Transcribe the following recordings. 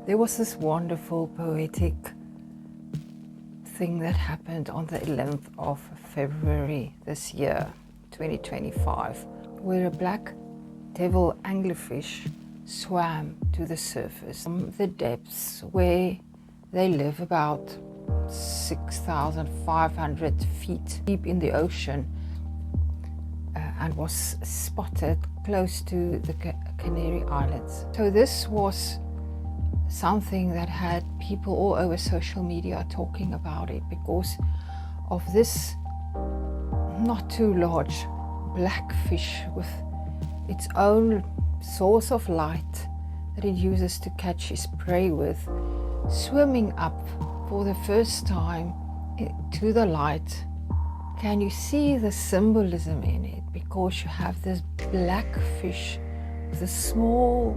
There was this wonderful poetic thing that happened on the 11th of February this year, 2025, where a black devil anglerfish swam to the surface from the depths where they live, about 6,500 feet deep in the ocean, and was spotted close to the Canary Islands. So this was something that had people all over social media talking about it because of this not too large black fish with its own source of light that it uses to catch its prey with, swimming up for the first time to the light. Can you see the symbolism in it? Because you have this black fish with a small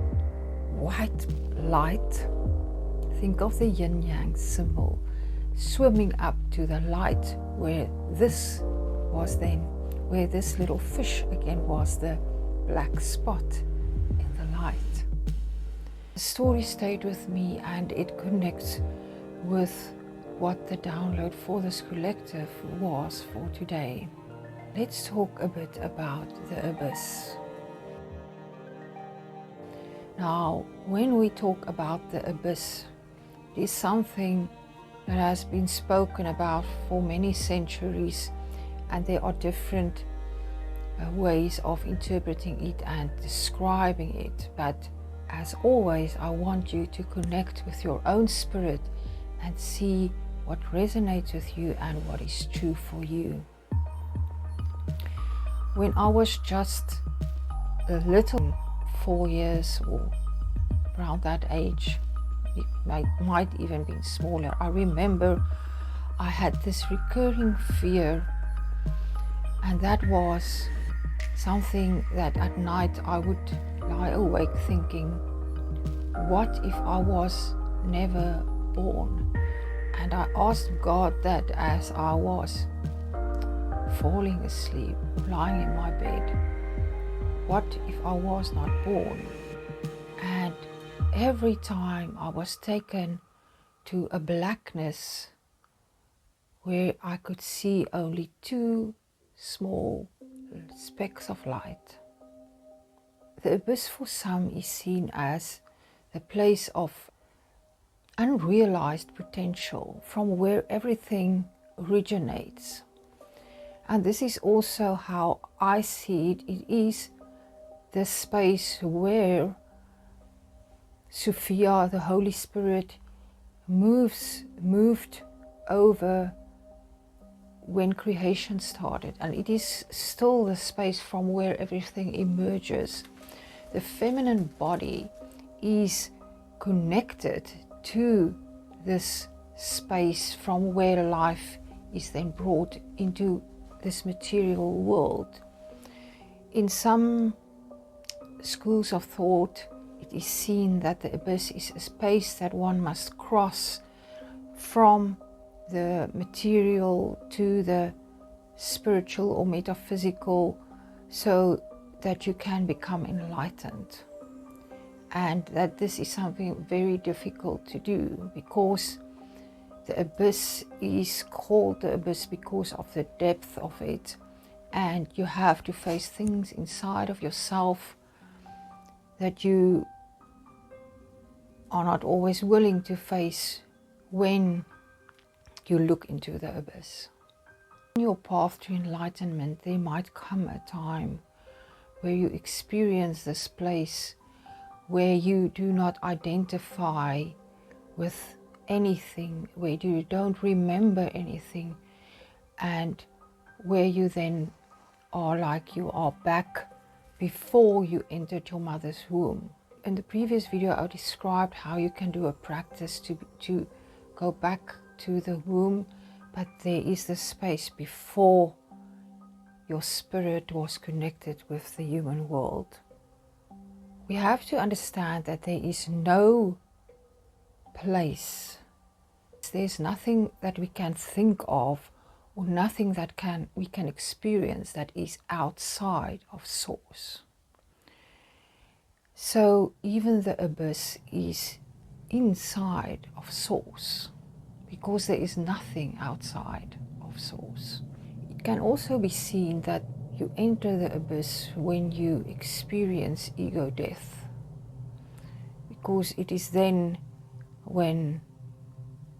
white light. Think of the yin yang symbol swimming up to the light where this little fish again was the black spot in the light. The story stayed with me, and it connects with what the download for this collective was for today. Let's talk a bit about the abyss. Now, when we talk about the abyss, it is something that has been spoken about for many centuries, and there are different ways of interpreting it and describing it. But as always, I want you to connect with your own spirit and see what resonates with you and what is true for you. When I was just a little, 4 years or around that age, it might even been smaller, I remember I had this recurring fear, and that was something that at night I would lie awake thinking, what if I was never born? And I asked God that as I was falling asleep, lying in my bed, what if I was not born? And every time I was taken to a blackness where I could see only 2 small specks of light. The abyss for some is seen as the place of unrealized potential, from where everything originates. And this is also how I see it. It is the space where Sophia, the Holy Spirit, moved over when creation started, and it is still the space from where everything emerges. The feminine body is connected to this space from where life is then brought into this material world. In some schools of thought, it is seen that the abyss is a space that one must cross from the material to the spiritual or metaphysical, so that you can become enlightened. And that this is something very difficult to do, because the abyss is called the abyss because of the depth of it, and you have to face things inside of yourself that you are not always willing to face when you look into the abyss. On your path to enlightenment, there might come a time where you experience this place where you do not identify with anything, where you don't remember anything, and where you then are like you are back before you entered your mother's womb. In the previous video, I described how you can do a practice to go back to the womb, but there is the space before your spirit was connected with the human world. We have to understand that there is no place. There's nothing that we can think of, or nothing that we can experience that is outside of Source. So even the abyss is inside of Source, because there is nothing outside of Source. It can also be seen that you enter the abyss when you experience ego death, because it is then when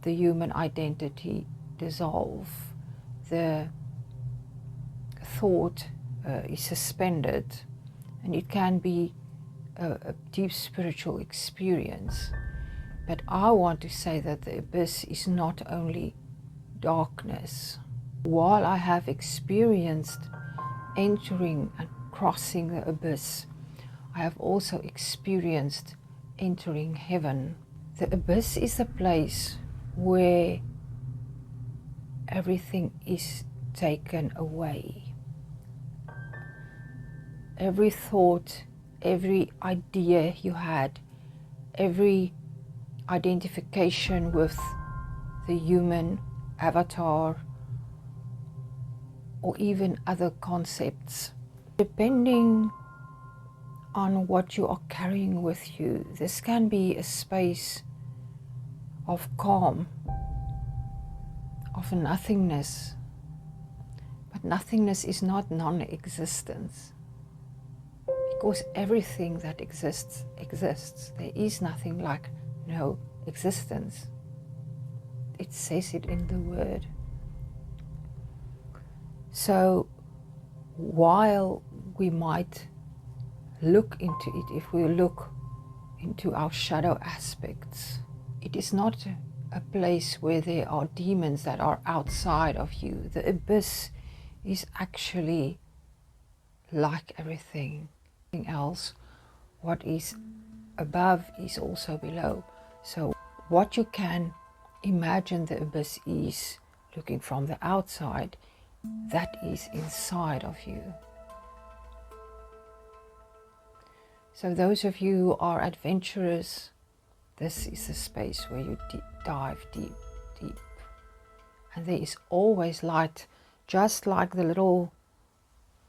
the human identity dissolves, the thought is suspended, and it can be a deep spiritual experience. But I want to say that the abyss is not only darkness. While I have experienced entering and crossing the abyss, I have also experienced entering heaven. The abyss is a place where everything is taken away. Every thought, every idea you had, every identification with the human avatar, or even other concepts. Depending on what you are carrying with you, this can be a space of calm, of nothingness. But nothingness is not non-existence, because everything that exists, exists. There is nothing like no existence. It says it in the word. So while we might look into it, if we look into our shadow aspects, it is not a place where there are demons that are outside of you. The abyss is actually like everything else. What is above is also below. So what you can imagine the abyss is looking from the outside, that is inside of you. So those of you who are adventurous, this is a space where you dive deep, deep. And there is always light, just like the little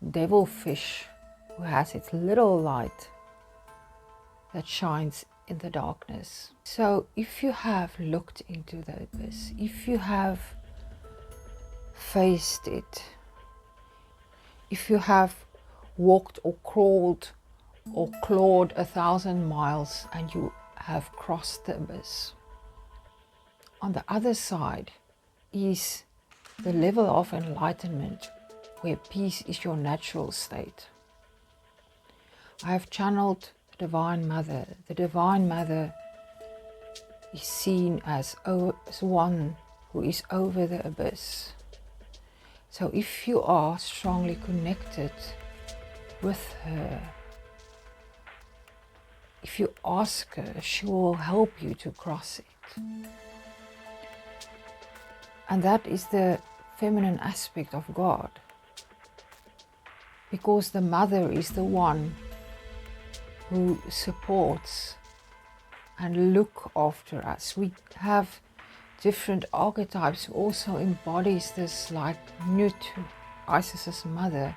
devilfish who has its little light that shines in the darkness. So if you have looked into the abyss, if you have faced it, if you have walked or crawled or clawed 1,000 miles and you have crossed the abyss, on the other side is the level of enlightenment where peace is your natural state. I have channeled the Divine Mother. The Divine Mother is seen as one who is over the abyss. So if you are strongly connected with her, if you ask her, she will help you to cross it. And that is the feminine aspect of God, because the mother is the one who supports and look after us. We have different archetypes who also embodies this, like Nut, Isis's mother,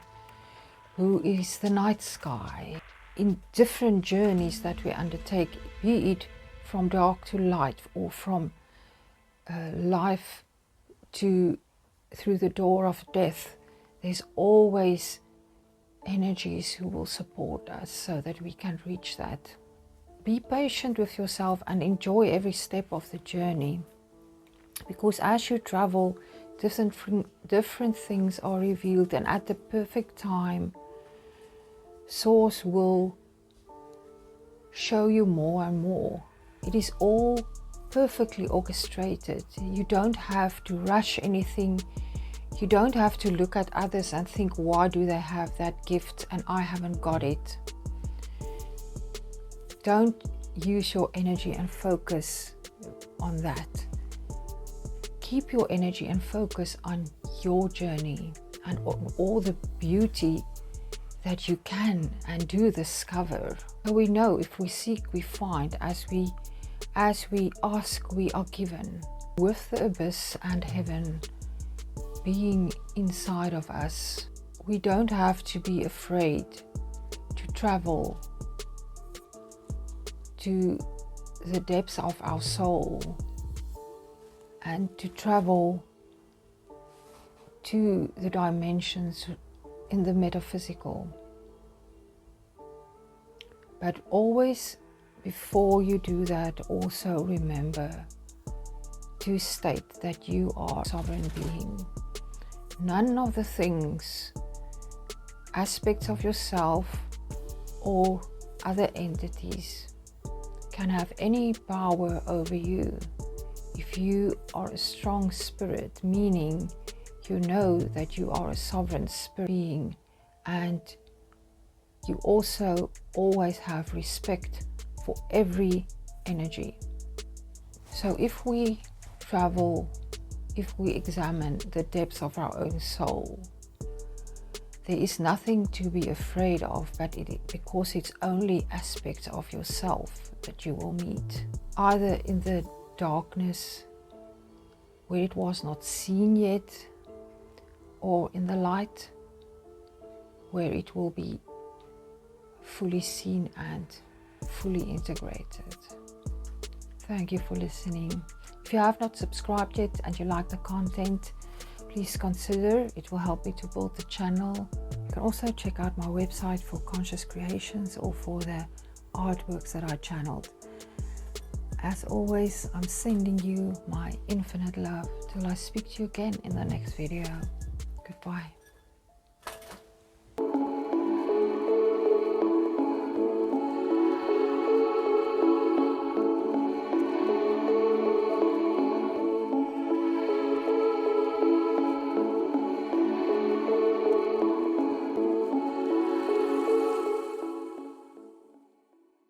who is the night sky. In different journeys that we undertake, be it from dark to light, or from life to through the door of death, there's always energies who will support us so that we can reach that. Be patient with yourself and enjoy every step of the journey, because as you travel, different things are revealed, and at the perfect time, Source will show you more and more. It is all perfectly orchestrated. You don't have to rush anything. You don't have to look at others and think, why do they have that gift and I haven't got it? Don't use your energy and focus on that. Keep your energy and focus on your journey and on all the beauty that you can and do discover. So we know if we seek, we find. As we ask, we are given. With the abyss and heaven being inside of us, we don't have to be afraid to travel, to the depths of our soul and to travel to the dimensions in the metaphysical. But always, before you do that, also remember to state that you are a sovereign being. None of the things, aspects of yourself or other entities can have any power over you. If you are a strong spirit, meaning you know that you are a sovereign spirit being, and you also always have respect for every energy. So if we travel, if we examine the depths of our own soul, there is nothing to be afraid of, because it's only aspects of yourself that you will meet, either in the darkness where it was not seen yet, or in the light where it will be fully seen and fully integrated. Thank you for listening. If you have not subscribed yet and you like the content, please consider. It will help me to build the channel. You can also check out my website for conscious creations or for the artworks that I channeled. As always, I'm sending you my infinite love till I speak to you again in the next video. Goodbye.